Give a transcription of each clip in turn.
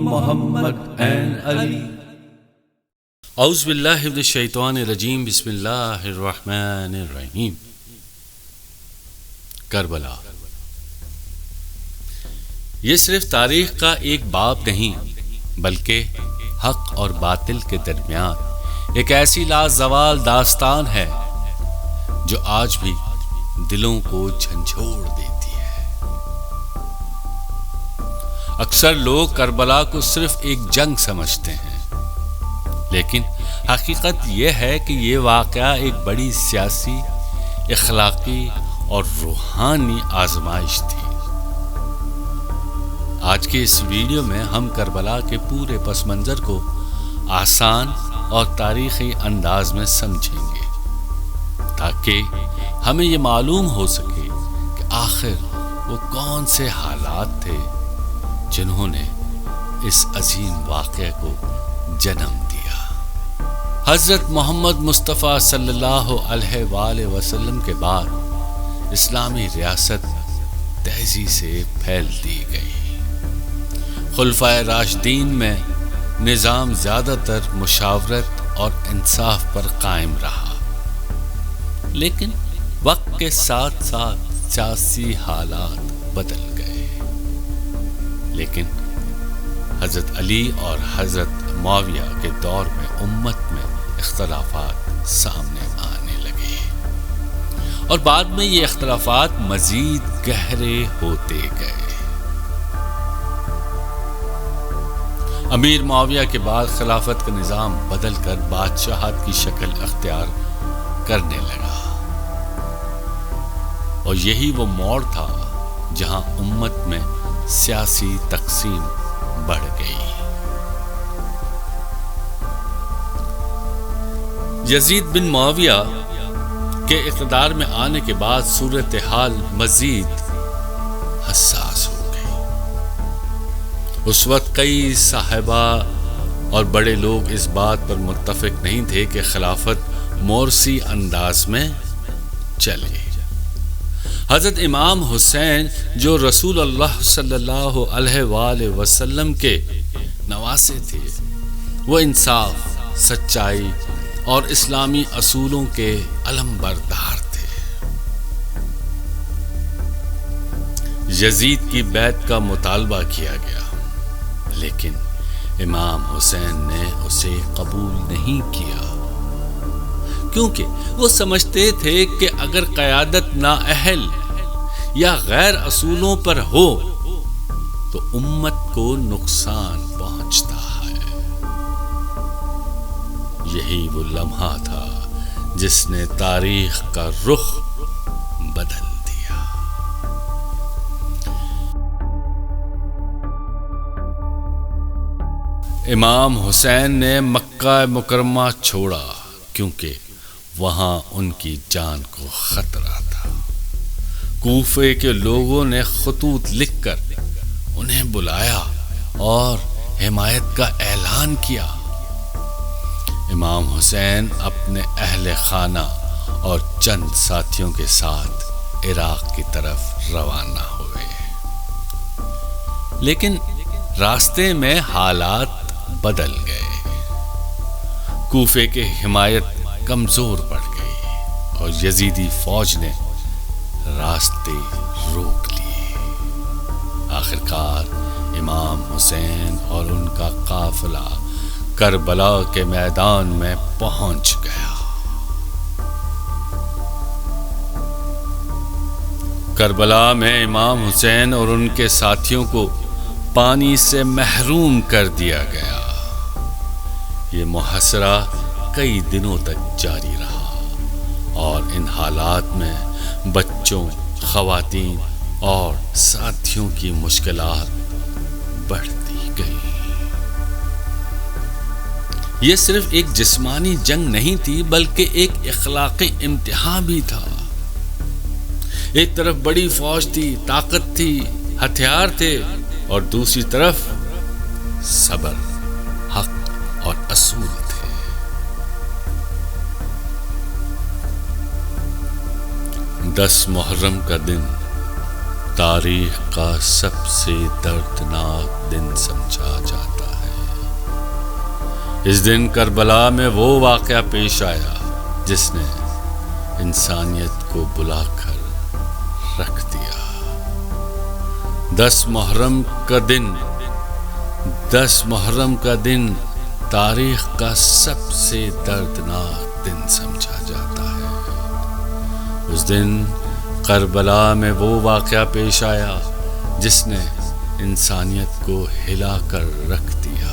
محمد and علی. اعوذ باللہ من الشیطان الرجیم. بسم اللہ الرحمن الرحیم. کربلا یہ صرف تاریخ کا ایک باب نہیں بلکہ حق اور باطل کے درمیان ایک ایسی لازوال داستان ہے جو آج بھی دلوں کو جھنجھوڑ دیتی ہے. اکثر لوگ کربلا کو صرف ایک جنگ سمجھتے ہیں، لیکن حقیقت یہ ہے کہ یہ واقعہ ایک بڑی سیاسی، اخلاقی اور روحانی آزمائش تھی. آج کے اس ویڈیو میں ہم کربلا کے پورے پس منظر کو آسان اور تاریخی انداز میں سمجھیں گے تاکہ ہمیں یہ معلوم ہو سکے کہ آخر وہ کون سے حالات تھے جنہوں نے اس عظیم واقعے کو جنم دیا. حضرت محمد مصطفیٰ صلی اللہ علیہ وآلہ وسلم کے بعد اسلامی ریاست تیزی سے پھیل دی گئی. خلفائے راشدین میں نظام زیادہ تر مشاورت اور انصاف پر قائم رہا، لیکن وقت کے ساتھ ساتھ سیاسی حالات بدل گئے. لیکن حضرت علی اور حضرت معاویہ کے دور میں امت میں اختلافات سامنے آنے لگے اور بعد میں یہ اختلافات مزید گہرے ہوتے گئے. امیر معاویہ کے بعد خلافت کا نظام بدل کر بادشاہت کی شکل اختیار کرنے لگا، اور یہی وہ موڑ تھا جہاں امت میں سیاسی تقسیم بڑھ گئی. یزید بن معاویہ کے اقتدار میں آنے کے بعد صورتحال مزید حساس ہو گئی. اس وقت کئی صحابہ اور بڑے لوگ اس بات پر متفق نہیں تھے کہ خلافت مورثی انداز میں چلے. حضرت امام حسین جو رسول اللہ صلی اللہ علیہ وآلہ وسلم کے نواسے تھے، وہ انصاف، سچائی اور اسلامی اصولوں کے علم بردار تھے. یزید کی بیعت کا مطالبہ کیا گیا، لیکن امام حسین نے اسے قبول نہیں کیا، کیونکہ وہ سمجھتے تھے کہ اگر قیادت نااہل یا غیر اصولوں پر ہو تو امت کو نقصان پہنچتا ہے. یہی وہ لمحہ تھا جس نے تاریخ کا رخ بدل دیا. امام حسین نے مکہ مکرمہ چھوڑا کیونکہ وہاں ان کی جان کو خطرہ تھا. کوفے کے لوگوں نے خطوط لکھ کر انہیں بلایا اور حمایت کا اعلان کیا. امام حسین اپنے اہل خانہ اور چند ساتھیوں کے ساتھ عراق کی طرف روانہ ہوئے، لیکن راستے میں حالات بدل گئے. کوفے کی حمایت کمزور پڑ گئی اور یزیدی فوج نے راستے روک لیے. آخرکار امام حسین اور ان کا قافلہ کربلا کے میدان میں پہنچ گیا. کربلا میں امام حسین اور ان کے ساتھیوں کو پانی سے محروم کر دیا گیا. یہ محاصرہ کئی دنوں تک جاری رہا اور ان حالات میں بچوں، خواتین اور ساتھیوں کی مشکلات بڑھتی گئی. یہ صرف ایک جسمانی جنگ نہیں تھی بلکہ ایک اخلاقی امتحان بھی تھا. ایک طرف بڑی فوج تھی، طاقت تھی، ہتھیار تھے، اور دوسری طرف صبر، حق اور اصول تھے. 10 محرم کا دن تاریخ کا سب سے دردناک دن سمجھا جاتا ہے۔ اس دن کربلا میں وہ واقعہ پیش آیا جس نے انسانیت کو بلا کر رکھ دیا۔ 10 محرم کا دن تاریخ کا سب سے دردناک دن سمجھا جاتا ہے۔ اس دن کربلا میں وہ واقعہ پیش آیا جس نے انسانیت کو ہلا کر رکھ دیا۔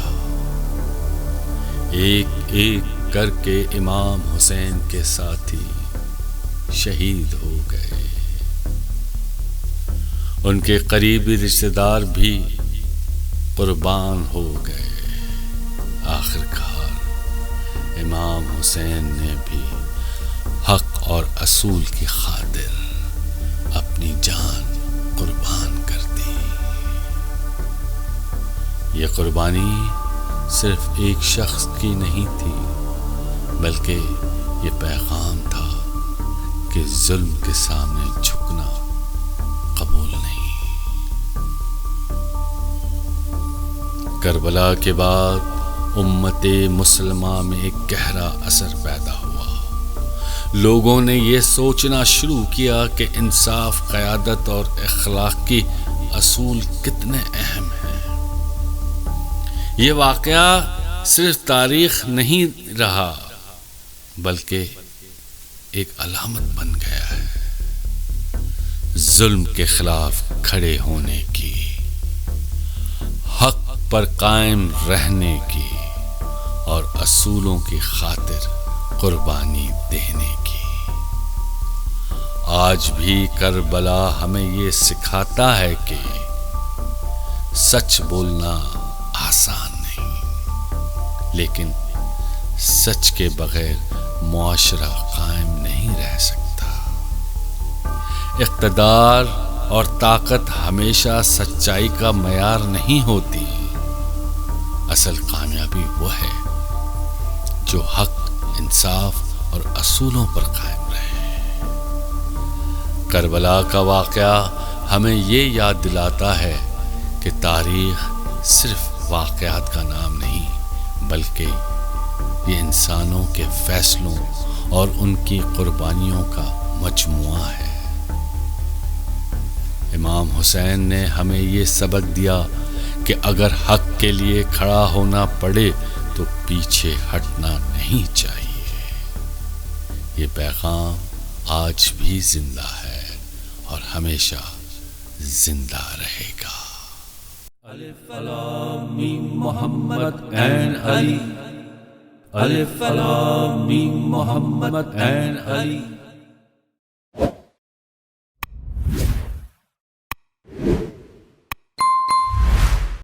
ایک ایک کر کے امام حسین کے ساتھی شہید ہو گئے، ان کے قریبی رشتہ دار بھی قربان ہو گئے۔ آخرکار امام حسین نے بھی حق اور اصول کی خاطر اپنی جان قربان کر دی۔ یہ قربانی صرف ایک شخص کی نہیں تھی، بلکہ یہ پیغام تھا کہ ظلم کے سامنے جھکنا قبول نہیں۔ کربلا کے بعد امت مسلمہ میں ایک گہرا اثر پیدا ہوا۔ لوگوں نے یہ سوچنا شروع کیا کہ انصاف، قیادت اور اخلاقی اصول کتنے اہم ہیں۔ یہ واقعہ صرف تاریخ نہیں رہا، بلکہ ایک علامت بن گیا ہے ظلم کے خلاف کھڑے ہونے کی، حق پر قائم رہنے کی اور اصولوں کی خاطر قربانی دینے کی۔ آج بھی کربلا ہمیں یہ سکھاتا ہے کہ سچ بولنا آسان نہیں، لیکن سچ کے بغیر معاشرہ قائم نہیں رہ سکتا۔ اقتدار اور طاقت ہمیشہ سچائی کا معیار نہیں ہوتی۔ اصل کامیابی وہ ہے جو حق، انصاف اور اصولوں پر قائم رہے۔ کربلا کا واقعہ ہمیں یہ یاد دلاتا ہے کہ تاریخ صرف واقعات کا نام نہیں، بلکہ یہ انسانوں کے فیصلوں اور ان کی قربانیوں کا مجموعہ ہے۔ امام حسین نے ہمیں یہ سبق دیا کہ اگر حق کے لیے کھڑا ہونا پڑے تو پیچھے ہٹنا نہیں چاہیے۔ یہ پیغام آج بھی زندہ ہے اور ہمیشہ زندہ رہے گا۔ الف لام میم محمد عین علی، الف لام میم محمد عین علی۔